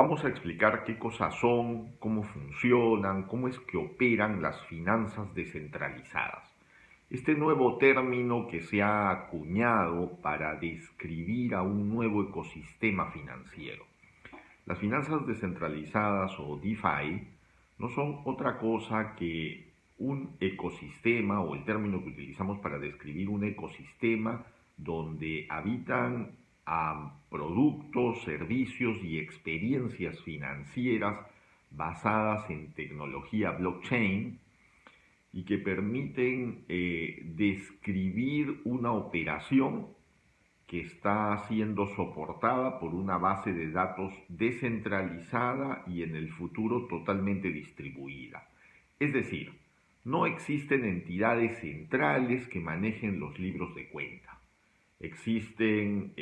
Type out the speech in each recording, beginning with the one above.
Vamos a explicar qué cosas son, cómo funcionan, cómo es que operan las finanzas descentralizadas. Este nuevo término que se ha acuñado para describir a un nuevo ecosistema financiero. Las finanzas descentralizadas o DeFi no son otra cosa que un ecosistema, o el término que utilizamos para describir un ecosistema donde habitan productos, servicios y experiencias financieras basadas en tecnología blockchain y que permiten describir una operación que está siendo soportada por una base de datos descentralizada y en el futuro totalmente distribuida. Es decir, no existen entidades centrales que manejen los libros de cuenta. Existen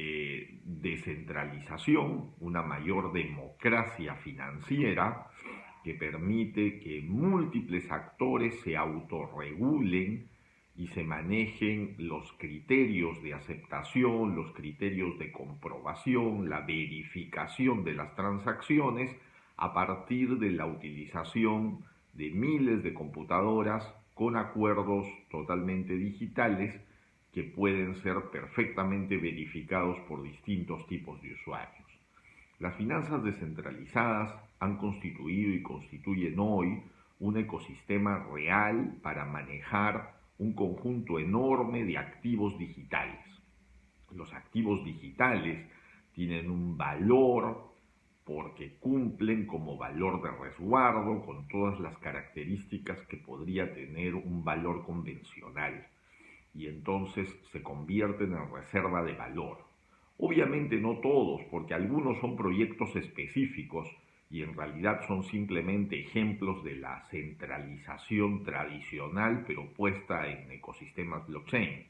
descentralización, una mayor democracia financiera que permite que múltiples actores se autorregulen y se manejen los criterios de aceptación, los criterios de comprobación, la verificación de las transacciones a partir de la utilización de miles de computadoras con acuerdos totalmente digitales que pueden ser perfectamente verificados por distintos tipos de usuarios. Las finanzas descentralizadas han constituido y constituyen hoy un ecosistema real para manejar un conjunto enorme de activos digitales. Los activos digitales tienen un valor porque cumplen como valor de resguardo con todas las características que podría tener un valor convencional y entonces se convierten en reserva de valor. Obviamente no todos, porque algunos son proyectos específicos y en realidad son simplemente ejemplos de la centralización tradicional pero puesta en ecosistemas blockchain.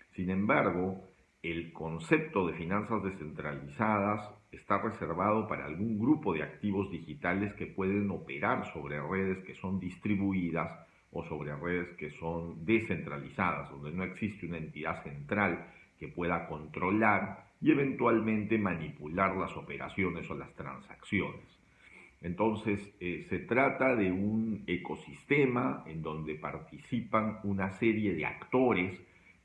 Sin embargo, el concepto de finanzas descentralizadas está reservado para algún grupo de activos digitales que pueden operar sobre redes que son distribuidas o sobre redes que son descentralizadas, donde no existe una entidad central que pueda controlar y eventualmente manipular las operaciones o las transacciones. Entonces, se trata de un ecosistema en donde participan una serie de actores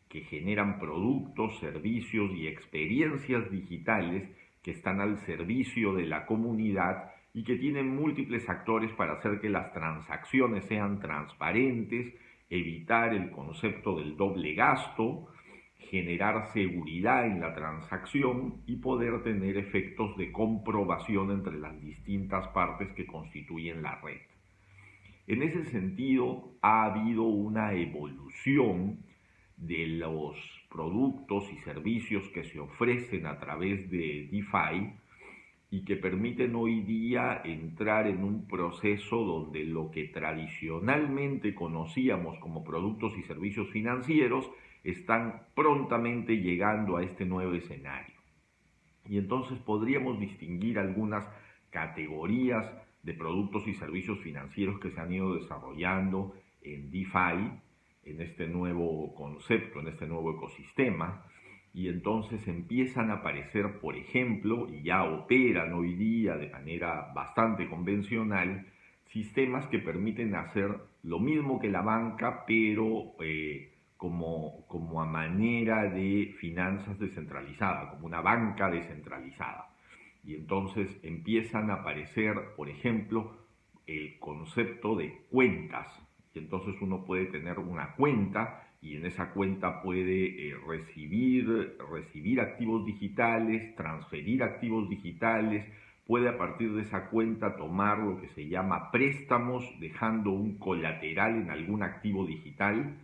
que generan productos, servicios y experiencias digitales que están al servicio de la comunidad y que tienen múltiples actores para hacer que las transacciones sean transparentes, evitar el concepto del doble gasto, generar seguridad en la transacción y poder tener efectos de comprobación entre las distintas partes que constituyen la red. En ese sentido, ha habido una evolución de los productos y servicios que se ofrecen a través de DeFi y que permiten hoy día entrar en un proceso donde lo que tradicionalmente conocíamos como productos y servicios financieros están prontamente llegando a este nuevo escenario. Y entonces podríamos distinguir algunas categorías de productos y servicios financieros que se han ido desarrollando en DeFi, en este nuevo concepto, en este nuevo ecosistema, y entonces empiezan a aparecer, por ejemplo, y ya operan hoy día de manera bastante convencional, sistemas que permiten hacer lo mismo que la banca, pero como a manera de finanzas descentralizadas, como una banca descentralizada. Y entonces empiezan a aparecer, por ejemplo, el concepto de cuentas. Y entonces uno puede tener una cuenta y en esa cuenta puede recibir activos digitales, transferir activos digitales, puede a partir de esa cuenta tomar lo que se llama préstamos, dejando un colateral en algún activo digital.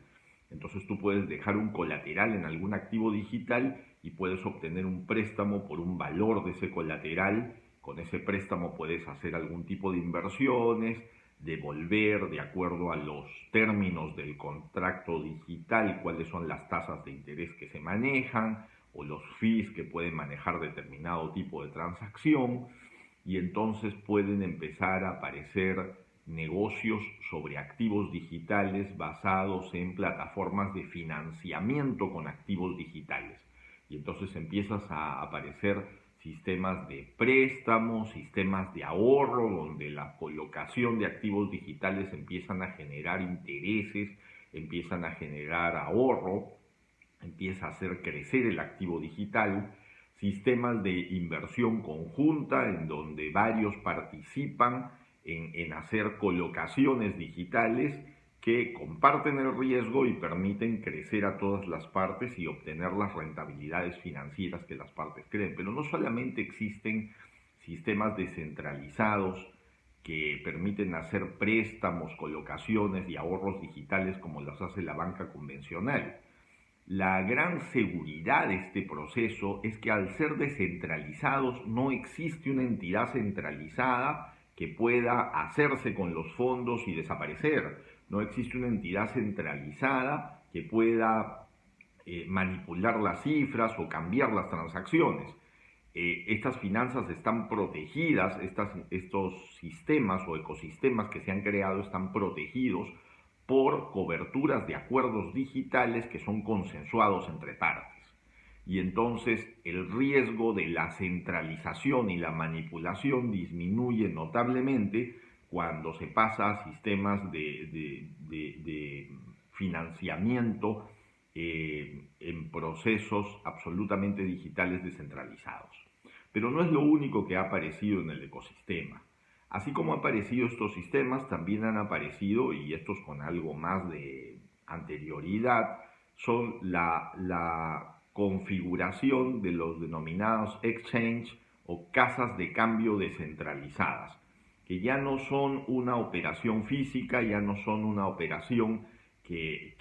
Entonces tú puedes dejar un colateral en algún activo digital y puedes obtener un préstamo por un valor de ese colateral. Con ese préstamo puedes hacer algún tipo de inversiones, devolver de acuerdo a los términos del contrato digital cuáles son las tasas de interés que se manejan o los fees que pueden manejar determinado tipo de transacción, y entonces pueden empezar a aparecer negocios sobre activos digitales basados en plataformas de financiamiento con activos digitales. Y entonces empiezas a aparecer sistemas de préstamos, sistemas de ahorro, donde la colocación de activos digitales empiezan a generar intereses, empiezan a generar ahorro, empieza a hacer crecer el activo digital, sistemas de inversión conjunta en donde varios participan en hacer colocaciones digitales que comparten el riesgo y permiten crecer a todas las partes y obtener las rentabilidades financieras que las partes creen. Pero no solamente existen sistemas descentralizados que permiten hacer préstamos, colocaciones y ahorros digitales como los hace la banca convencional. La gran seguridad de este proceso es que al ser descentralizados no existe una entidad centralizada que pueda hacerse con los fondos y desaparecer. No existe una entidad centralizada que pueda manipular las cifras o cambiar las transacciones. Estas finanzas están protegidas, estos sistemas o ecosistemas que se han creado están protegidos por coberturas de acuerdos digitales que son consensuados entre partes. Y entonces el riesgo de la centralización y la manipulación disminuye notablemente cuando se pasa a sistemas de financiamiento en procesos absolutamente digitales descentralizados. Pero no es lo único que ha aparecido en el ecosistema. Así como han aparecido estos sistemas, también han aparecido, y estos con algo más de anterioridad, son la configuración de los denominados exchange o casas de cambio descentralizadas, que ya no son una operación física, ya no son una operación que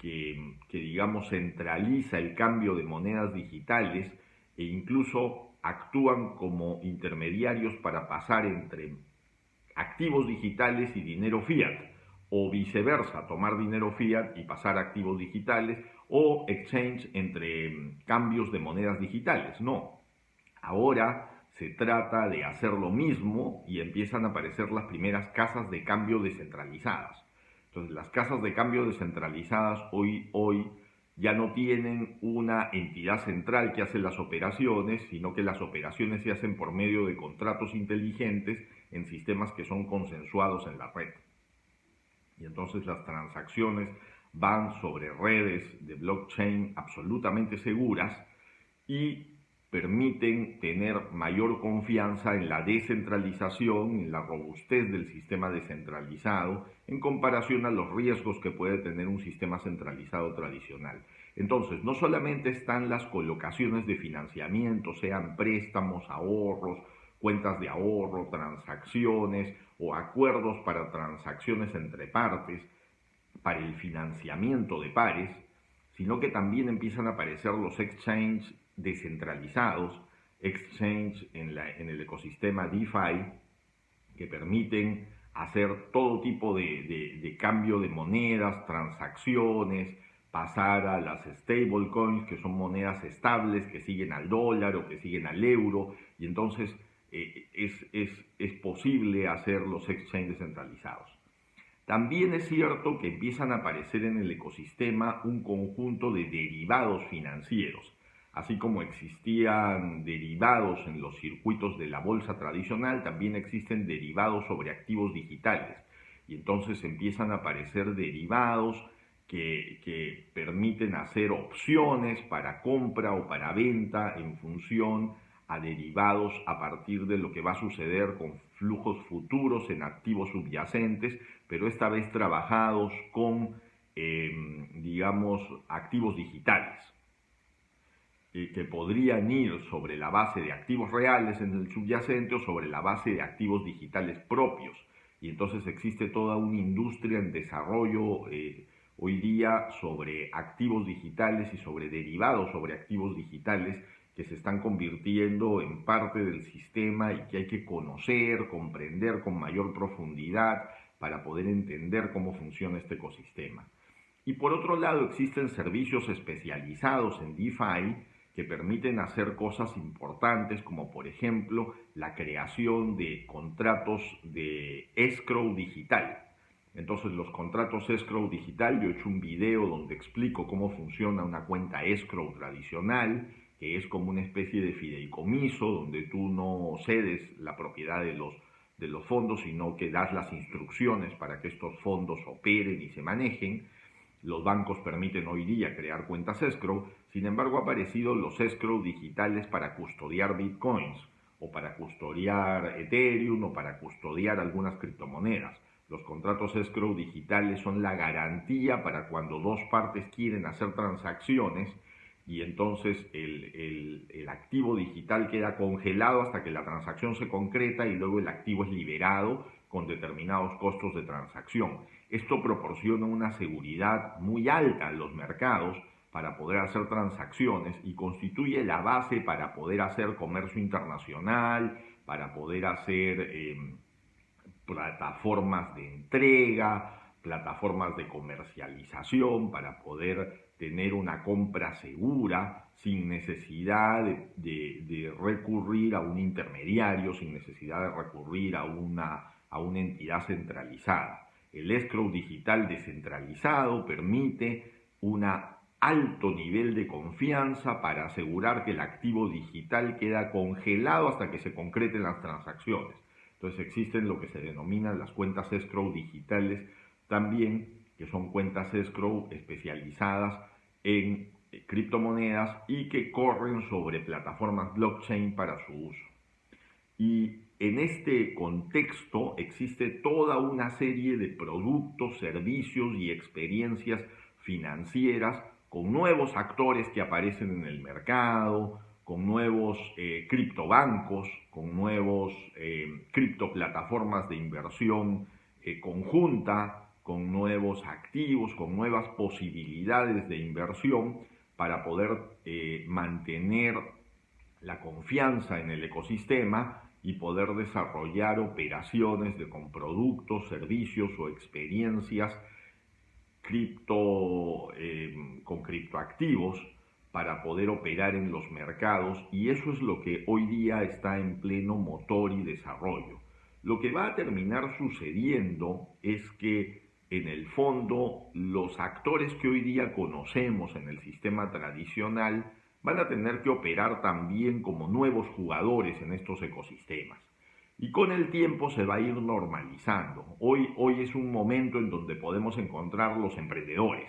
digamos centraliza el cambio de monedas digitales e incluso actúan como intermediarios para pasar entre activos digitales y dinero fiat, o viceversa, tomar dinero fiat y pasar a activos digitales, o exchange entre cambios de monedas digitales. No, ahora se trata de hacer lo mismo y empiezan a aparecer las primeras casas de cambio descentralizadas. Entonces, las casas de cambio descentralizadas hoy ya no tienen una entidad central que hace las operaciones, sino que las operaciones se hacen por medio de contratos inteligentes en sistemas que son consensuados en la red. Y entonces las transacciones van sobre redes de blockchain absolutamente seguras y permiten tener mayor confianza en la descentralización, en la robustez del sistema descentralizado, en comparación a los riesgos que puede tener un sistema centralizado tradicional. Entonces, no solamente están las colocaciones de financiamiento, sean préstamos, ahorros, cuentas de ahorro, transacciones o acuerdos para transacciones entre partes, para el financiamiento de pares, sino que también empiezan a aparecer los exchanges descentralizados, exchange en el ecosistema DeFi, que permiten hacer todo tipo de cambio de monedas, transacciones, pasar a las stablecoins, que son monedas estables que siguen al dólar o que siguen al euro, y entonces es posible hacer los exchanges descentralizados. También es cierto que empiezan a aparecer en el ecosistema un conjunto de derivados financieros. Así como existían derivados en los circuitos de la bolsa tradicional, también existen derivados sobre activos digitales. Y entonces empiezan a aparecer derivados que permiten hacer opciones para compra o para venta en función a derivados a partir de lo que va a suceder con flujos futuros en activos subyacentes, pero esta vez trabajados con, digamos, activos digitales, que podrían ir sobre la base de activos reales en el subyacente o sobre la base de activos digitales propios. Y entonces existe toda una industria en desarrollo hoy día sobre activos digitales y sobre derivados sobre activos digitales que se están convirtiendo en parte del sistema y que hay que conocer, comprender con mayor profundidad para poder entender cómo funciona este ecosistema. Y por otro lado existen servicios especializados en DeFi que permiten hacer cosas importantes como por ejemplo la creación de contratos de escrow digital. Entonces los contratos escrow digital, yo he hecho un video donde explico cómo funciona una cuenta escrow tradicional, que es como una especie de fideicomiso donde tú no cedes la propiedad de los fondos, sino que das las instrucciones para que estos fondos operen y se manejen. Los bancos permiten hoy día crear cuentas escrow, sin embargo han aparecido los escrow digitales para custodiar bitcoins o para custodiar Ethereum o para custodiar algunas criptomonedas. Los contratos escrow digitales son la garantía para cuando dos partes quieren hacer transacciones y entonces el activo digital queda congelado hasta que la transacción se concreta y luego el activo es liberado con determinados costos de transacción. Esto proporciona una seguridad muy alta en los mercados para poder hacer transacciones y constituye la base para poder hacer comercio internacional, para poder hacer plataformas de entrega, plataformas de comercialización, para poder tener una compra segura sin necesidad de recurrir a un intermediario, sin necesidad de recurrir a una entidad centralizada. El escrow digital descentralizado permite un alto nivel de confianza para asegurar que el activo digital queda congelado hasta que se concreten las transacciones. Entonces existen lo que se denominan las cuentas escrow digitales también, que son cuentas escrow especializadas en criptomonedas y que corren sobre plataformas blockchain para su uso. Y en este contexto existe toda una serie de productos, servicios y experiencias financieras con nuevos actores que aparecen en el mercado, con nuevos criptobancos, con nuevos criptoplataformas de inversión conjunta, con nuevos activos, con nuevas posibilidades de inversión para poder mantener la confianza en el ecosistema y poder desarrollar operaciones con productos, servicios o experiencias con criptoactivos para poder operar en los mercados, y eso es lo que hoy día está en pleno motor y desarrollo. Lo que va a terminar sucediendo es que en el fondo los actores que hoy día conocemos en el sistema tradicional van a tener que operar también como nuevos jugadores en estos ecosistemas. Y con el tiempo se va a ir normalizando. Hoy es un momento en donde podemos encontrar los emprendedores.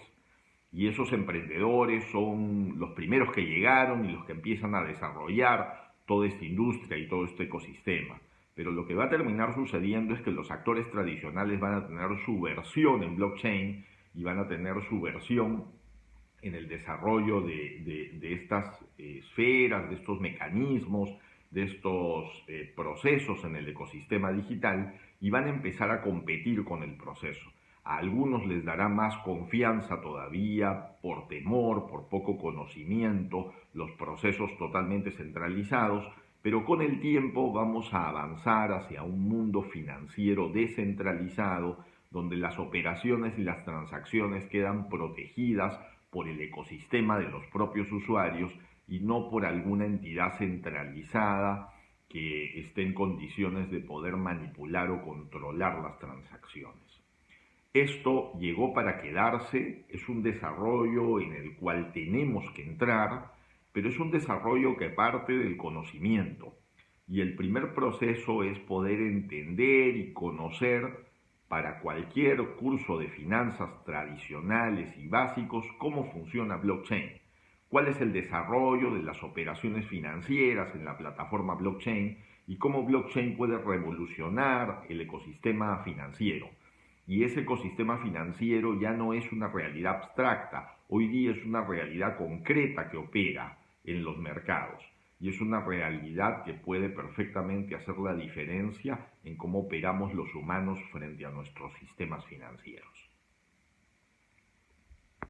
Y esos emprendedores son los primeros que llegaron y los que empiezan a desarrollar toda esta industria y todo este ecosistema. Pero lo que va a terminar sucediendo es que los actores tradicionales van a tener su versión en blockchain y van a tener su versión en el desarrollo de estas esferas, de estos mecanismos, de estos procesos en el ecosistema digital y van a empezar a competir con el proceso. A algunos les dará más confianza todavía por temor, por poco conocimiento, los procesos totalmente centralizados, pero con el tiempo vamos a avanzar hacia un mundo financiero descentralizado donde las operaciones y las transacciones quedan protegidas por el ecosistema de los propios usuarios y no por alguna entidad centralizada que esté en condiciones de poder manipular o controlar las transacciones. Esto llegó para quedarse, es un desarrollo en el cual tenemos que entrar, pero es un desarrollo que parte del conocimiento. Y el primer proceso es poder entender y conocer para cualquier curso de finanzas tradicionales y básicos cómo funciona blockchain, cuál es el desarrollo de las operaciones financieras en la plataforma blockchain y cómo blockchain puede revolucionar el ecosistema financiero. Y ese ecosistema financiero ya no es una realidad abstracta, hoy día es una realidad concreta que opera en los mercados y es una realidad que puede perfectamente hacer la diferencia en cómo operamos los humanos frente a nuestros sistemas financieros.